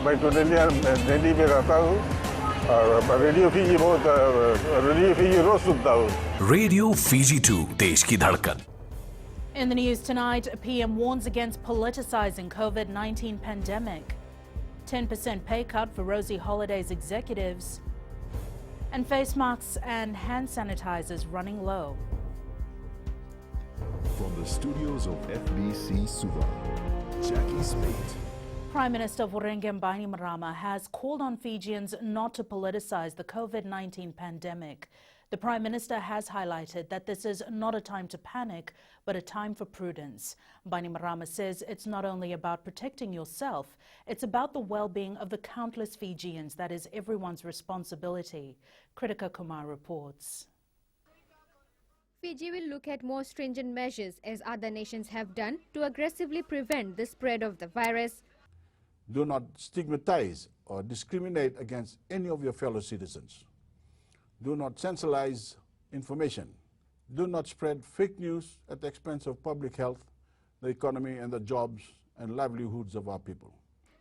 baik tu dia jadi beratahu radio Fiji बहुत radio Fiji रोज सुनता हूँ रेडियो फीजी 2 देश की धड़कन. In the news tonight, PM warns against politicizing COVID-19 pandemic. 10% pay cut for Rosie Holiday's executives. And face masks and hand sanitizers running low. From the studios of FBC Suva, Jackie Spate. Prime Minister Voreqe Bainimarama has called on Fijians not to politicize the COVID-19 pandemic. The Prime Minister has highlighted that this is not a time to panic, but a time for prudence. Bainimarama says it's not only about protecting yourself, it's about the well-being of the countless Fijians that is everyone's responsibility. Kritika Kumar reports. Fiji will look at more stringent measures as other nations have done to aggressively prevent the spread of the virus. Do not stigmatize or discriminate against any of your fellow citizens. Do not sensationalize information. Do not spread fake news at the expense of public health, the economy and the jobs and livelihoods of our people.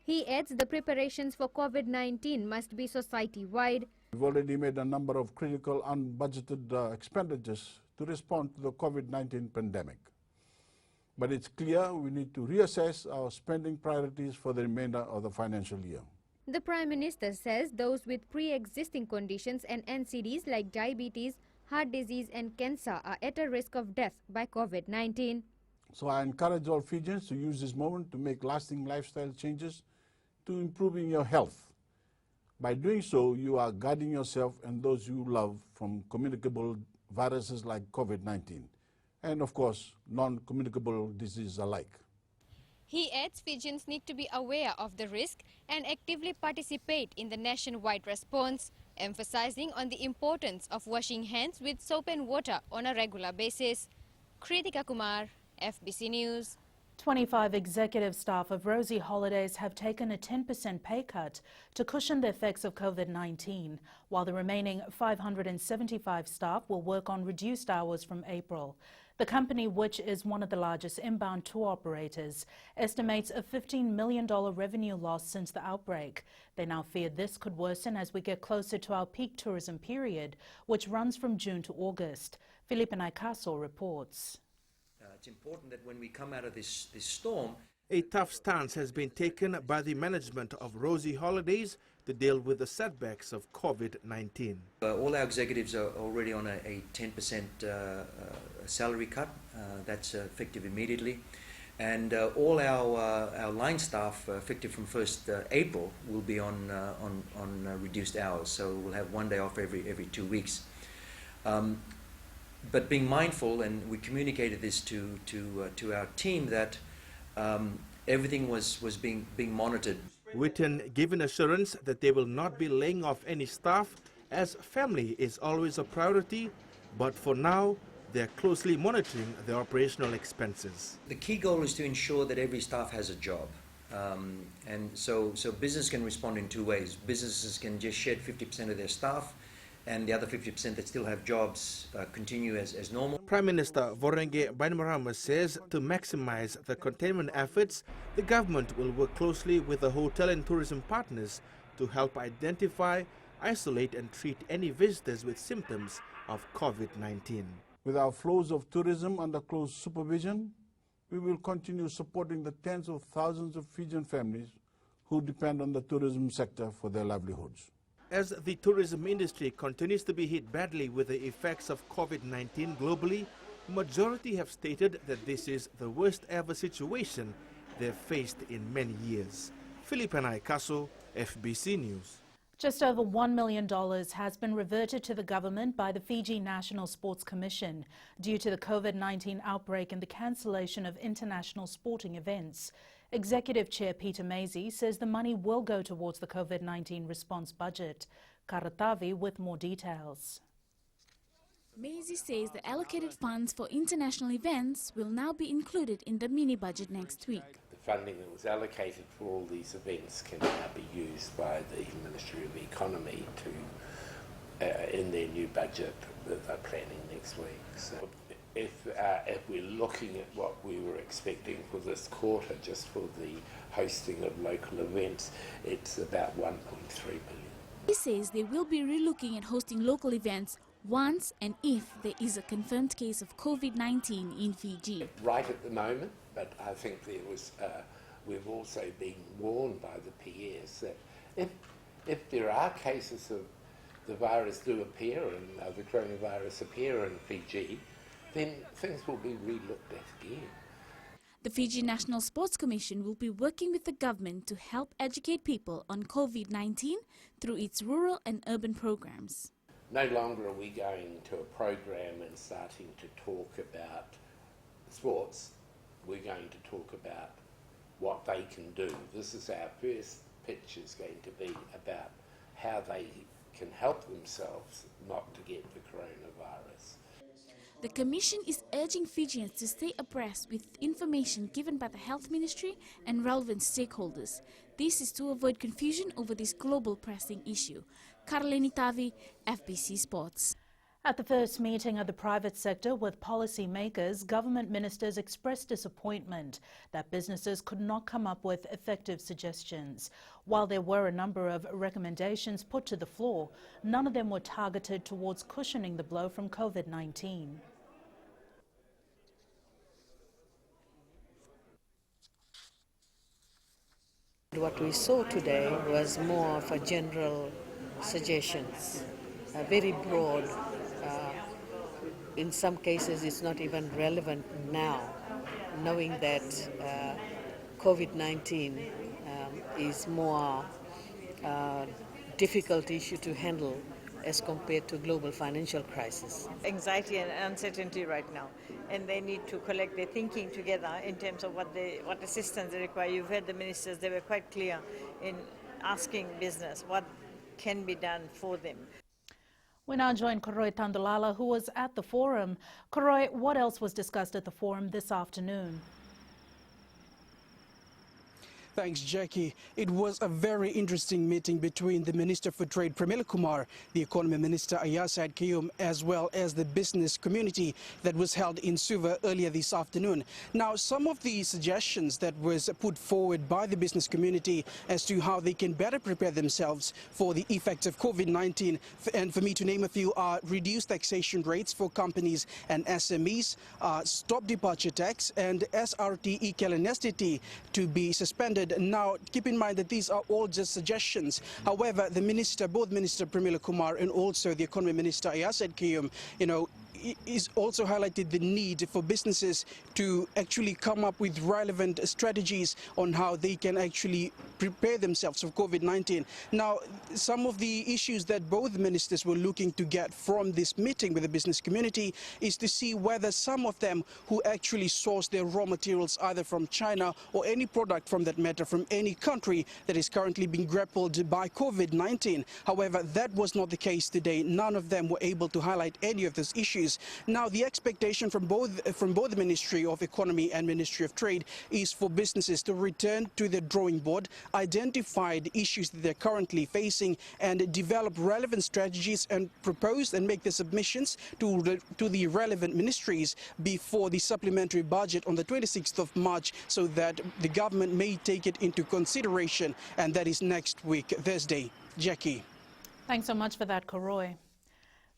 He adds the preparations for COVID-19 must be society-wide. We've already made a number of critical unbudgeted expenditures to respond to the COVID-19 pandemic. But it's clear we need to reassess our spending priorities for the remainder of the financial year. The Prime Minister says those with pre-existing conditions and NCDs like diabetes, heart disease and cancer are at a risk of death by COVID-19. So I encourage all Fijians to use this moment to make lasting lifestyle changes to improving your health. By doing so, you are guarding yourself and those you love from communicable viruses like COVID-19. And of course, non-communicable diseases alike. He adds Fijians need to be aware of the risk and actively participate in the nationwide response, emphasizing on the importance of washing hands with soap and water on a regular basis. Kritika Kumar, FBC News. 25 executive staff of Rosie Holidays have taken a 10% pay cut to cushion the effects of COVID-19, while the remaining 575 staff will work on reduced hours from April. The company, which is one of the largest inbound tour operators, estimates a $15 million revenue loss since the outbreak. They now fear this could worsen as we get closer to our peak tourism period, which runs from June to August. Felipe Naikaso reports. It's important that when we come out of this storm, a tough stance has been taken by the management of Rosie Holidays to deal with the setbacks of COVID-19. All our executives are already on a 10% salary cut. That's effective immediately. And all our line staff, effective from 1st April, will be on reduced hours. So we'll have one day off every 2 weeks. But being mindful, and we communicated this to our team, that everything was being monitored. Witten given assurance that they will not be laying off any staff, as family is always a priority, but for now they are closely monitoring the operational expenses. The key goal is to ensure that every staff has a job. And so business can respond in two ways. Businesses can just shed 50% of their staff, and the other 50% that still have jobs continue as normal. Prime Minister Voreqe Bainimarama says to maximize the containment efforts, the government will work closely with the hotel and tourism partners to help identify, isolate and treat any visitors with symptoms of COVID-19. With our flows of tourism under close supervision, we will continue supporting the tens of thousands of Fijian families who depend on the tourism sector for their livelihoods. As the tourism industry continues to be hit badly with the effects of COVID-19 globally, majority have stated that this is the worst ever situation they've faced in many years. Felipe Naikaso, FBC News. Just over $1 million has been reverted to the government by the Fiji National Sports Commission due to the COVID-19 outbreak and the cancellation of international sporting events. Executive Chair Peter Maisey says the money will go towards the COVID-19 response budget. Karatavi with more details. Maisey says the allocated funds for international events will now be included in the mini-budget next week. The funding that was allocated for all these events can now be used by the Ministry of Economy to in their new budget that they're planning next week. So if we're looking at what we were expecting for this quarter, just for the hosting of local events, it's about 1.3 billion. He says they will be relooking at hosting local events once and if there is a confirmed case of COVID-19 in Fiji. Right at the moment, but I think we've also been warned by the PS that if there are cases of the virus do appear and the coronavirus appear in Fiji, then things will be re-looked at again. The Fiji National Sports Commission will be working with the government to help educate people on COVID-19 through its rural and urban programs. No longer are we going to a program and starting to talk about sports. We're going to talk about what they can do. This is our first pitch, is going to be about how they can help themselves not to get the coronavirus. The Commission is urging Fijians to stay abreast with information given by the Health Ministry and relevant stakeholders. This is to avoid confusion over this global pressing issue. Karleni Tavi, FBC Sports. At the first meeting of the private sector with policymakers, government ministers expressed disappointment that businesses could not come up with effective suggestions. While there were a number of recommendations put to the floor, none of them were targeted towards cushioning the blow from COVID-19. What we saw today was more of a general suggestions, very broad. In some cases, it's not even relevant now, knowing that COVID-19 is more difficult issue to handle as compared to global financial crisis. Anxiety and uncertainty right now, and they need to collect their thinking together in terms of what assistance they require. You've heard the ministers; they were quite clear in asking business what can be done for them. We now join Koroi Tandulala, who was at the forum. Koroi, what else was discussed at the forum this afternoon? Thanks, Jackie. It was a very interesting meeting between the Minister for Trade, Pramila Kumar, the Economy Minister, Ayaz Said Kayum, as well as the business community that was held in Suva earlier this afternoon. Now, some of the suggestions that was put forward by the business community as to how they can better prepare themselves for the effects of COVID-19, and for me to name a few, are reduced taxation rates for companies and SMEs, stop departure tax, and SRT e-Kalenestiti to be suspended. Now, keep in mind that these are all just suggestions. However, the minister, both Minister Pramila Kumar and also the Economy Minister Ayaz Said Kayum, is also highlighted the need for businesses to actually come up with relevant strategies on how they can actually prepare themselves for COVID-19. Now, some of the issues that both ministers were looking to get from this meeting with the business community is to see whether some of them who actually source their raw materials either from China or any product from that matter from any country that is currently being grappled by COVID-19. However, that was not the case today. None of them were able to highlight any of those issues. Now, the expectation from both the Ministry of Economy and Ministry of Trade is for businesses to return to the drawing board, identify the issues that they're currently facing, and develop relevant strategies and propose and make the submissions to the relevant ministries before the supplementary budget on the 26th of March, so that the government may take it into consideration, and that is next week, Thursday. Jackie. Thanks so much for that, Koroi.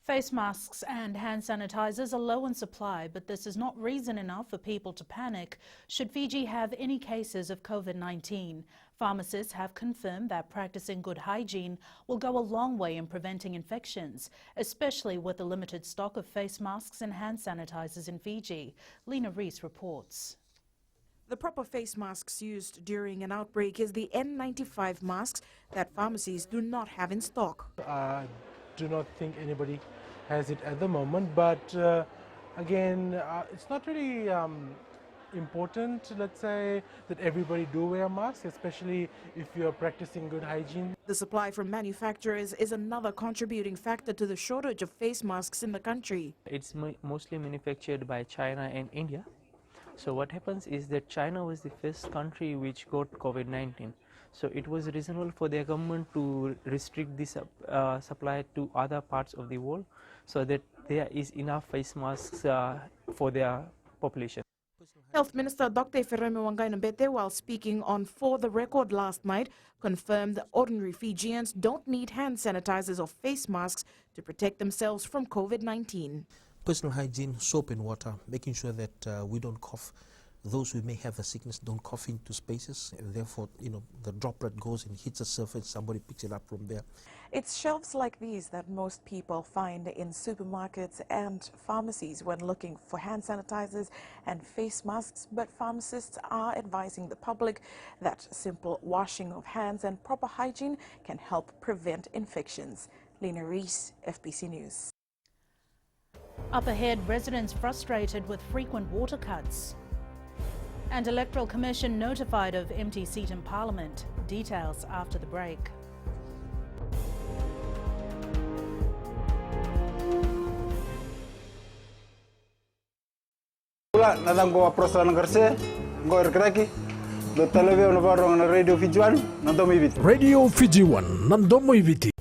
Face masks and hand sanitizers are low in supply, but this is not reason enough for people to panic should Fiji have any cases of COVID-19. Pharmacists have confirmed that practicing good hygiene will go a long way in preventing infections, especially with the limited stock of face masks and hand sanitizers in Fiji. Lena Rees reports. The proper face masks used during an outbreak is the N95 masks that pharmacies do not have in stock. I do not think anybody has it at the moment, but again, it's not really important, let's say, that everybody do wear masks, especially if you're practicing good hygiene. The supply from manufacturers is another contributing factor to the shortage of face masks in the country. It's mostly manufactured by China and India. So what happens is that China was the first country which got COVID-19. So it was reasonable for their government to restrict this supply to other parts of the world, so that there is enough face masks for their population. Health Minister Dr. Feremi Wangai-Nambete, while speaking on For the Record last night, confirmed that ordinary Fijians don't need hand sanitizers or face masks to protect themselves from COVID-19. Personal hygiene, soap and water, making sure that we don't cough. Those who may have the sickness don't cough into spaces, and therefore, the droplet goes and hits a surface, somebody picks it up from there. It's shelves like these that most people find in supermarkets and pharmacies when looking for hand sanitizers and face masks, but pharmacists are advising the public that simple washing of hands and proper hygiene can help prevent infections. Lena Reese, FBC News. Up ahead, residents frustrated with frequent water cuts. And Electoral Commission notified of empty seat in Parliament. Details after the break. Radio Fiji One, Nandomo Iviti.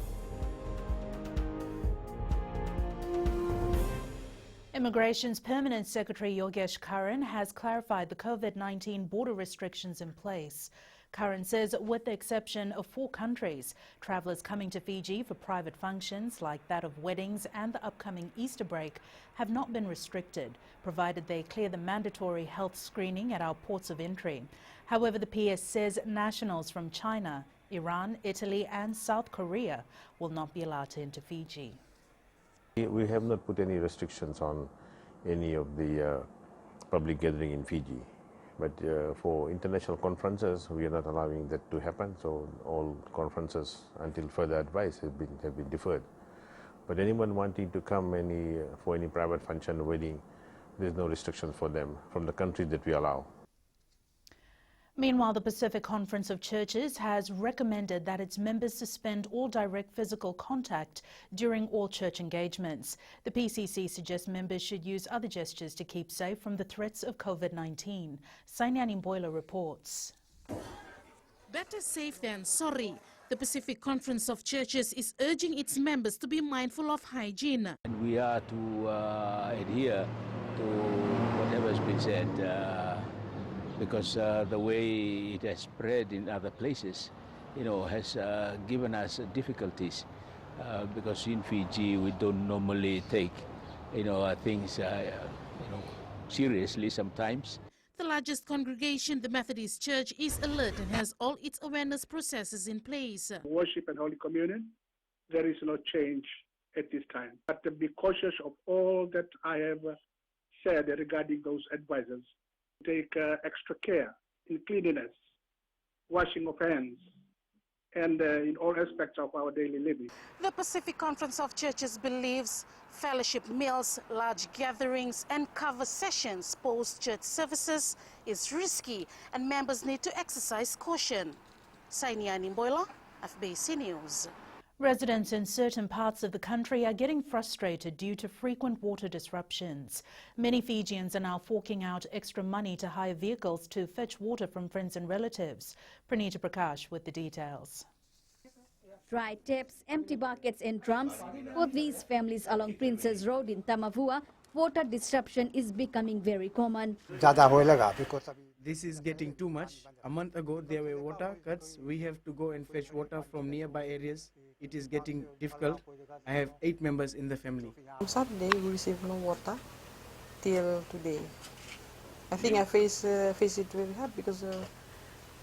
Immigration's Permanent Secretary Yogesh Karan has clarified the COVID-19 border restrictions in place. Karan says with the exception of 4 countries, travellers coming to Fiji for private functions like that of weddings and the upcoming Easter break have not been restricted, provided they clear the mandatory health screening at our ports of entry. However, the PS says nationals from China, Iran, Italy and South Korea will not be allowed to enter Fiji. We have not put any restrictions on any of the public gathering in Fiji, but for international conferences we are not allowing that to happen, so all conferences until further advice have been deferred. But anyone wanting to come for any private function or wedding, there is no restrictions for them from the countries that we allow. Meanwhile, the Pacific Conference of Churches has recommended that its members suspend all direct physical contact during all church engagements. The PCC suggests members should use other gestures to keep safe from the threats of COVID-19. Sainyan Imboila reports. Better safe than sorry. The Pacific Conference of Churches is urging its members to be mindful of hygiene. And we are to adhere to whatever has been said. Because the way it has spread in other places, has given us difficulties. Because in Fiji, we don't normally take, things, seriously sometimes. The largest congregation, the Methodist Church, is alert and has all its awareness processes in place. Worship and Holy Communion, there is no change at this time. But to be cautious of all that I have said regarding those advisors. Take extra care in cleanliness, washing of hands, and in all aspects of our daily living. The Pacific Conference of Churches believes fellowship meals, large gatherings, and cover sessions post-church services is risky, and members need to exercise caution. Sainyan Imboila, FBC News. Residents in certain parts of the country are getting frustrated due to frequent water disruptions. Many Fijians are now forking out extra money to hire vehicles to fetch water from friends and relatives. Pranita Prakash with the details. Dry taps, empty buckets and drums. For these families along Princess Road in Tamavua, water disruption is becoming very common. This is getting too much. A month ago there were water cuts. We have to go and fetch water from nearby areas. It is getting difficult. I have 8 members in the family. On Saturday we received no water till today. I think I face it very hard because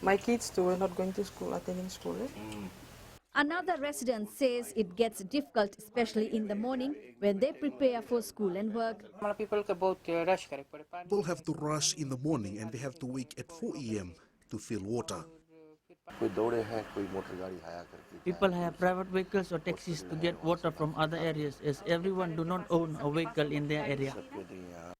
my kids too were not going to school, attending school. Another resident says it gets difficult, especially in the morning when they prepare for school and work. People have to rush in the morning and they have to wake at 4 a.m. to fill water. People have private vehicles or taxis to get water from other areas, as everyone do not own a vehicle in their area.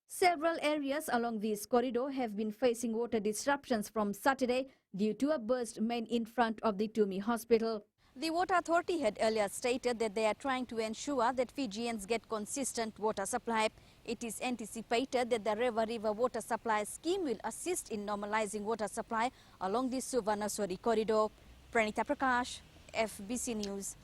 Several areas along this corridor have been facing water disruptions from Saturday due to a burst main in front of the Tumi Hospital. The Water Authority had earlier stated that they are trying to ensure that Fijians get consistent water supply. It is anticipated that the Rewa River Water Supply Scheme will assist in normalizing water supply along the Suvarnasori corridor. Pranita Prakash, FBC News.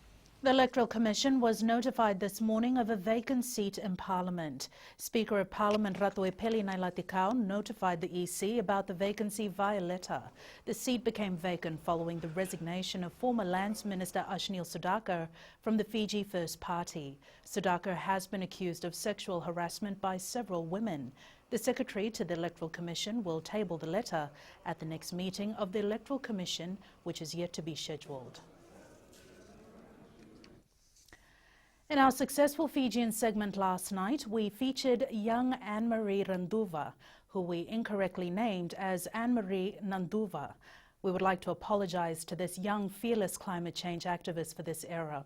The Electoral Commission was notified this morning of a vacant seat in Parliament. Speaker of Parliament Ratuepeli Nailatikau notified the EC about the vacancy via letter. The seat became vacant following the resignation of former Lands Minister Ashnil Sudhakar from the Fiji First Party. Sudhakar has been accused of sexual harassment by several women. The Secretary to the Electoral Commission will table the letter at the next meeting of the Electoral Commission, which is yet to be scheduled. In our successful Fijian segment last night, we featured young Anne-Marie Randuva, who we incorrectly named as Anne-Marie Nanduva. We would like to apologize to this young, fearless climate change activist for this error.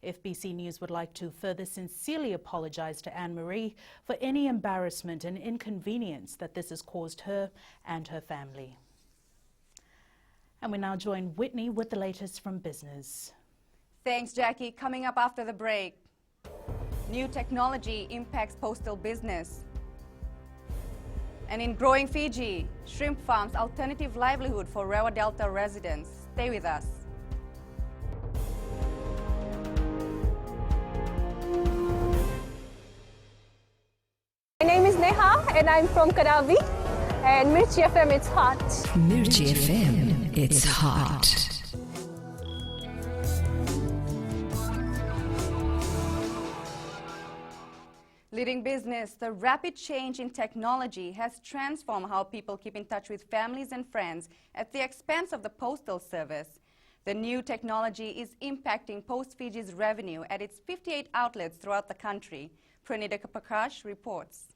FBC News would like to further sincerely apologize to Anne-Marie for any embarrassment and inconvenience that this has caused her and her family. And we now join Whitney with the latest from business. Thanks, Jackie. Coming up after the break. New technology impacts postal business. And in growing Fiji, shrimp farms alternative livelihood for Rewa Delta residents. Stay with us. My name is Neha and I'm from Kadavi. And Mirchi FM, it's hot. Mirchi FM, it's hot. Leading business, the rapid change in technology has transformed how people keep in touch with families and friends at the expense of the postal service. The new technology is impacting Post Fiji's revenue at its 58 outlets throughout the country. Pranita Prakash reports.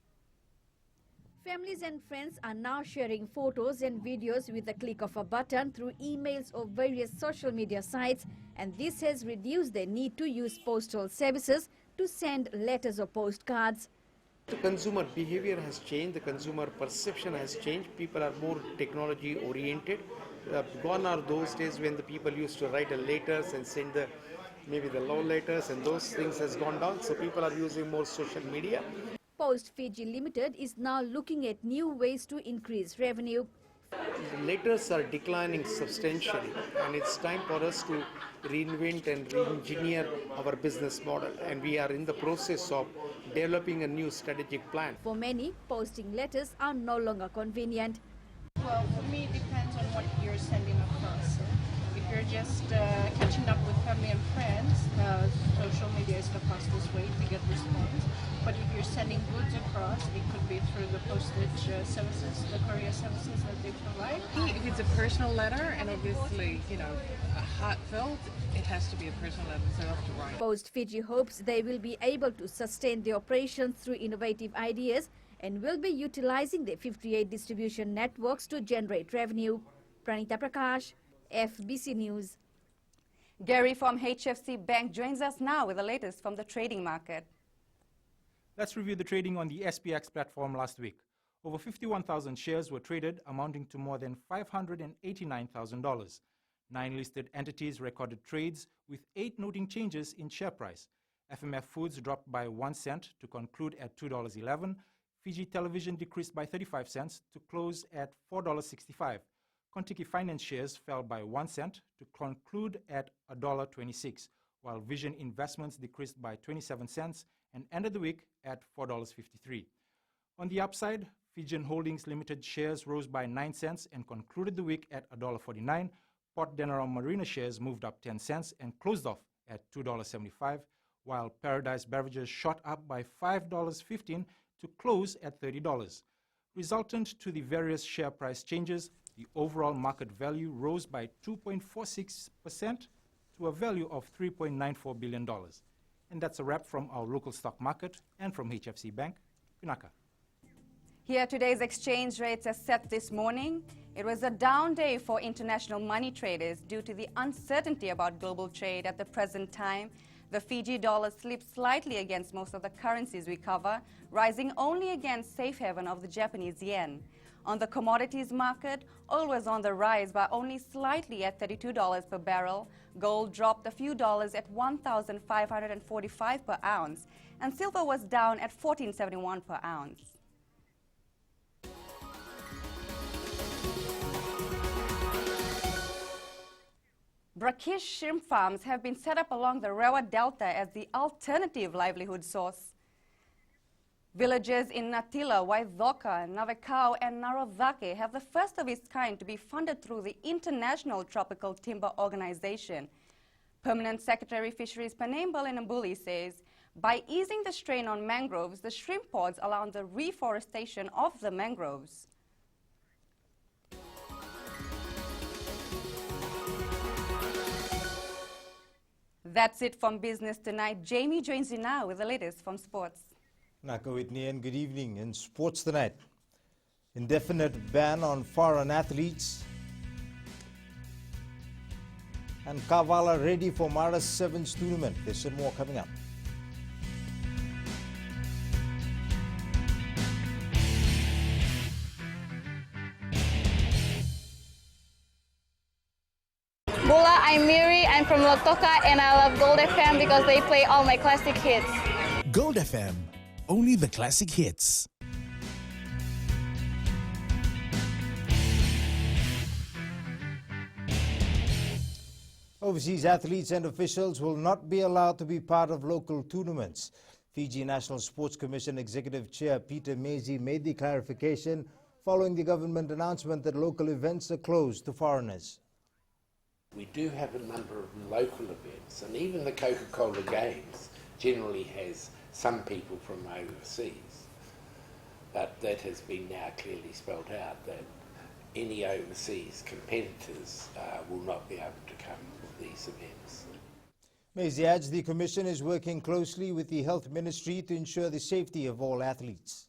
Families and friends are now sharing photos and videos with the click of a button through emails or various social media sites, and this has reduced the need to use postal services to send letters or postcards. The consumer behavior has changed, the consumer perception has changed, people are more technology oriented. Gone are those days when the people used to write letters and send maybe the love letters, and those things has gone down, so people are using more social media. Post Fiji Limited is now looking at new ways to increase revenue. The letters are declining substantially, and it's time for us to reinvent and re-engineer our business model, and we are in the process of developing a new strategic plan. For many, posting letters are no longer convenient. Well, for me, it depends on what you're sending across. If you're just catching up with family and friends, social media is the fastest way to get response. But if you're sending goods across, it could be through the postage services, the courier services that they provide. If it's a personal letter, and obviously, a heartfelt, it has to be a personal letter, so I have to write. Post Fiji hopes they will be able to sustain the operations through innovative ideas and will be utilizing the 58 distribution networks to generate revenue. Pranita Prakash, FBC News. Gary from HFC Bank joins us now with the latest from the trading market. Let's review the trading on the SPX platform last week. Over 51,000 shares were traded, amounting to more than $589,000. 9 listed entities recorded trades, with 8 noting changes in share price. FMF Foods dropped by 1 cent to conclude at $2.11. Fiji Television decreased by 35 cents to close at $4.65. Contiki Finance shares fell by 1 cent to conclude at $1.26, while Vision Investments decreased by 27 cents and ended the week at $4.53. On the upside, Fijian Holdings Limited shares rose by 9 cents and concluded the week at $1.49. Port Denarong Marina shares moved up 10 cents and closed off at $2.75, while Paradise Beverages shot up by $5.15 to close at $30. Resultant to the various share price changes, the overall market value rose by 2.46% to a value of $3.94 billion. And that's a wrap from our local stock market and from HFC Bank. Pinaka. Here, today's exchange rates are set this morning. It was a down day for international money traders due to the uncertainty about global trade at the present time. The Fiji dollar slipped slightly against most of the currencies we cover, rising only against safe haven of the Japanese yen. On the commodities market, oil was on the rise by only slightly at $32 per barrel. Gold dropped a few dollars at $1,545 per ounce, and silver was down at $14.71 per ounce. Brackish shrimp farms have been set up along the Rewa Delta as the alternative livelihood source. Villages in Natila, Waidoka, Navekau and Narovake have the first of its kind to be funded through the International Tropical Timber Organization. Permanent Secretary Fisheries Panembal Inambuli says, by easing the strain on mangroves, the shrimp pods allow the reforestation of the mangroves. That's it from Business Tonight. Jamie joins you now with the latest from sports. Naka Whitney and good evening. In Sports Tonight, indefinite ban on foreign athletes, and Kavala ready for Mara's Sevens tournament. There's some more coming up. Bola, I'm Miri, I'm from Lotoka and I love Gold FM because they play all my classic hits. Gold FM, only the classic hits. Overseas athletes and officials will not be allowed to be part of local tournaments. Fiji National Sports Commission Executive Chair Peter Mezi made the clarification following the government announcement that local events are closed to foreigners. We do have a number of local events, and even the Coca-Cola Games generally has some people from overseas. But that has been now clearly spelled out that any overseas competitors will not be able to come to these events. Mezi adds the Commission is working closely with the Health Ministry to ensure the safety of all athletes.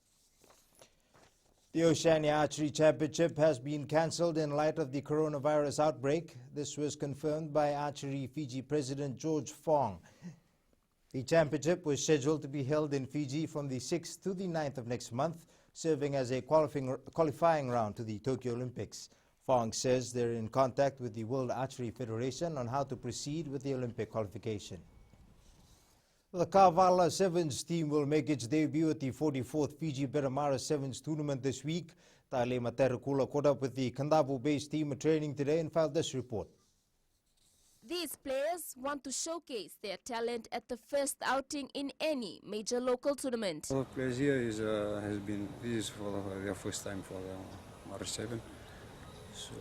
The Oceania Archery Championship has been cancelled in light of the coronavirus outbreak. This was confirmed by Archery Fiji President George Fong. The championship was scheduled to be held in Fiji from the 6th to the 9th of next month, serving as a qualifying round to the Tokyo Olympics. Fong says they're in contact with the World Archery Federation on how to proceed with the Olympic qualification. The Kavala Sevens team will make its debut at the 44th Fiji Beramara Sevens tournament this week. Tale Materakula caught up with the Kandavu-based team at training today and filed this report. These players want to showcase their talent at the first outing in any major local tournament. All the players here this is for their first time for the Mara 7. So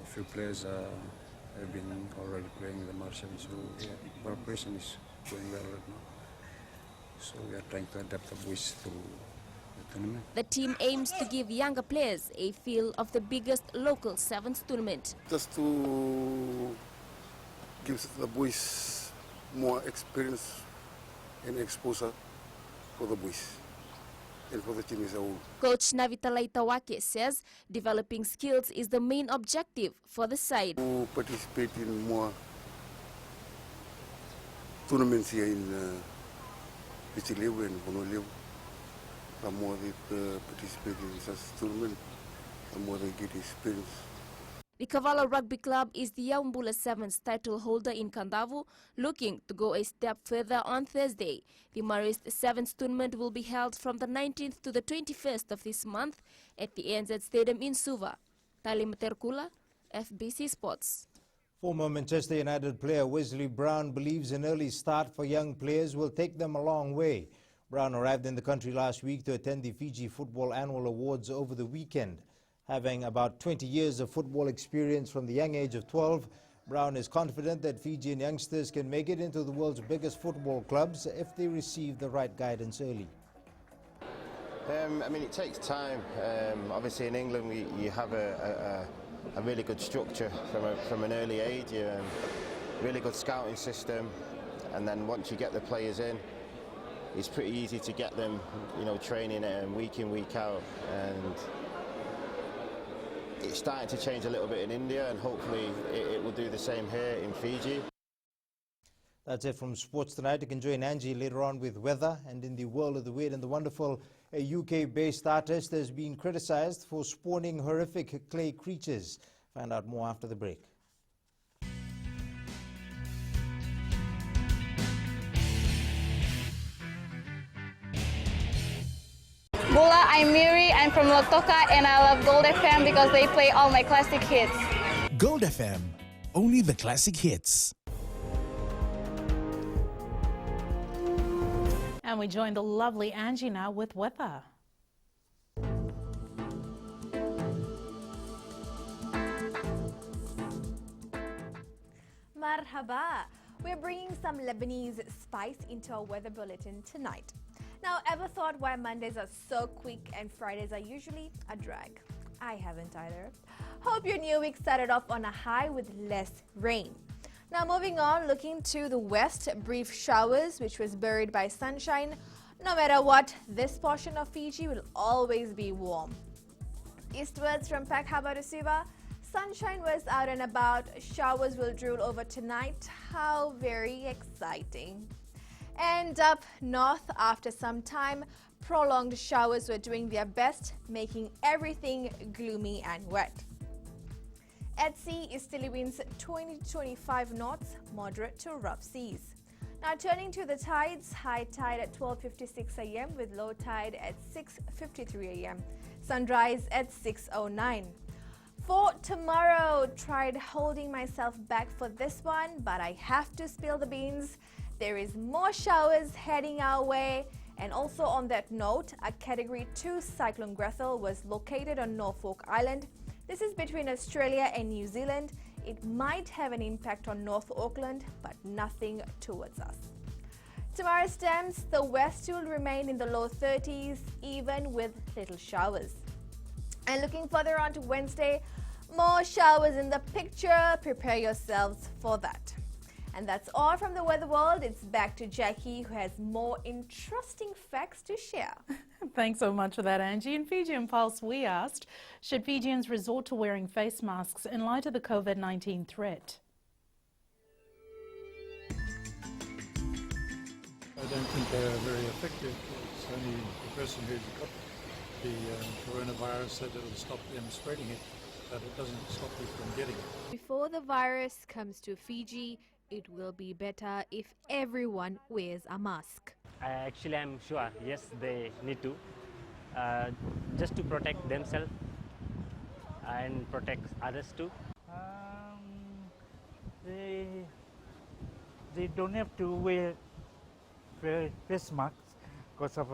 a few players have been already playing the Mara 7, so yeah, preparation is going well right now. So we are trying to adapt the boys to the tournament. The team aims to give younger players a feel of the biggest local sevens tournament. Just to give the boys more experience and exposure for the boys and for the team as a whole. Coach Navitalai Tawake says developing skills is the main objective for the side. To participate in more tournaments here in Pichilewu and Honolulu. The more they participate in such tournament, the more they get experience. The Kavala Rugby Club is the Yaumbula Sevens title holder in Kandavu, looking to go a step further on Thursday. The Marist Sevens tournament will be held from the 19th to the 21st of this month at the NZ Stadium in Suva. Tali Materkula, FBC Sports. Former Manchester United player Wesley Brown believes an early start for young players will take them a long way. Brown arrived in the country last week to attend the Fiji Football Annual Awards over the weekend. Having about 20 years of football experience from the young age of 12, Brown is confident that Fijian youngsters can make it into the world's biggest football clubs if they receive the right guidance early. I mean, it takes time. Obviously in England you have a really good structure from an early age, really good scouting system, and then once you get the players in, it's pretty easy to get them, training week in, week out, and it's starting to change a little bit in India, and hopefully it will do the same here in Fiji. That's it from Sports Tonight. You can join Angie later on with weather. And in the world of the weird and the wonderful, a UK-based artist has been criticized for spawning horrific clay creatures. Find out more after the break. Bola, I'm Miri, I'm from Lotoka and I love Gold FM because they play all my classic hits. Gold FM, only the classic hits. And we join the lovely Angie now with weather. Marhaba! We're bringing some Lebanese spice into our weather bulletin tonight. Now, ever thought why Mondays are so quick and Fridays are usually a drag? I haven't either. Hope your new week started off on a high with less rain. Now, moving on, looking to the west, brief showers, which was buried by sunshine. No matter what, this portion of Fiji will always be warm. Eastwards from Peck Harbour to Suva, sunshine was out and about. Showers will drool over tonight. How very exciting. And up north, after some time, prolonged showers were doing their best, making everything gloomy and wet. At sea, easterly winds 20 to 25 knots, moderate to rough seas. Now turning to the tides, high tide at 12:56 a.m. with low tide at 6:53 a.m. Sunrise at 6:09. For tomorrow, tried holding myself back for this one, but I have to spill the beans. There is more showers heading our way. And also on that note, a Category 2 Cyclone Grethel was located on Norfolk Island. This is between Australia and New Zealand. It might have an impact on North Auckland, but nothing towards us. Tomorrow's temps, the west will remain in the low 30s, even with little showers. And looking further on to Wednesday, more showers in the picture. Prepare yourselves for that. And that's all from the weather world. It's back to Jackie, who has more interesting facts to share. Thanks so much for that, Angie. In Fijian Pulse, we asked, should Fijians resort to wearing face masks in light of the COVID-19 threat? I don't think they're very effective. It's only the person who's got the coronavirus that it'll stop them spreading it, but it doesn't stop people from getting it. Before the virus comes to Fiji, it will be better if everyone wears a mask. Actually, I'm sure, yes, they need to, just to protect themselves and protect others too. They don't have to wear face masks because of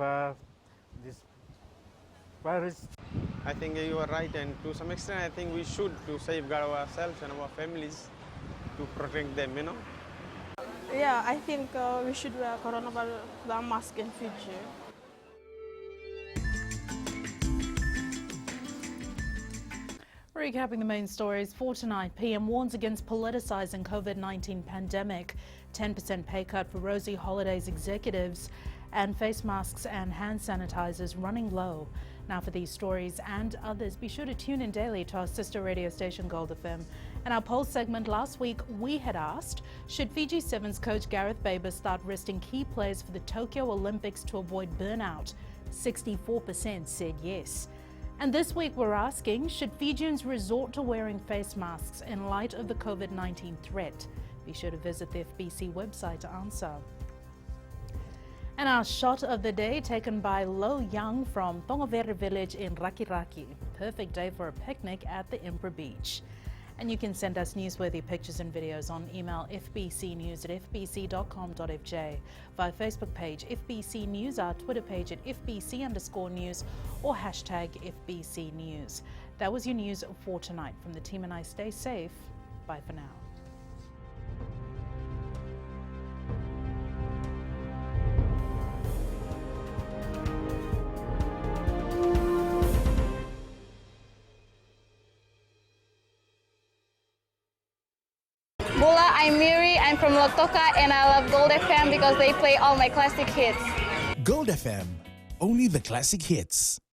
this virus. I think you are right, and to some extent I think we should to safeguard ourselves and our families, to protect them, you know. Yeah, I think we should wear a coronavirus mask in future. Recapping the main stories for tonight, PM warns against politicising COVID-19 pandemic, 10% pay cut for Rosie Holiday's executives, and face masks and hand sanitizers running low. Now for these stories and others, be sure to tune in daily to our sister radio station Gold FM. In our poll segment last week, we had asked, should Fiji Sevens coach Gareth Baber start resting key players for the Tokyo Olympics to avoid burnout? 64% said yes. And this week we're asking, should Fijians resort to wearing face masks in light of the COVID-19 threat? Be sure to visit the FBC website to answer. And our shot of the day taken by Lo Young from Tongavere village in Rakiraki. Perfect day for a picnic at the Emperor Beach. And you can send us newsworthy pictures and videos on email fbcnews@fbc.com.fj, via Facebook page FBC News, our Twitter page at FBC_news, or hashtag FBC News. That was your news for tonight. From the team and I, stay safe. Bye for now. Bola, I'm Miri, I'm from Lotoka, and I love Gold FM because they play all my classic hits. Gold FM, only the classic hits.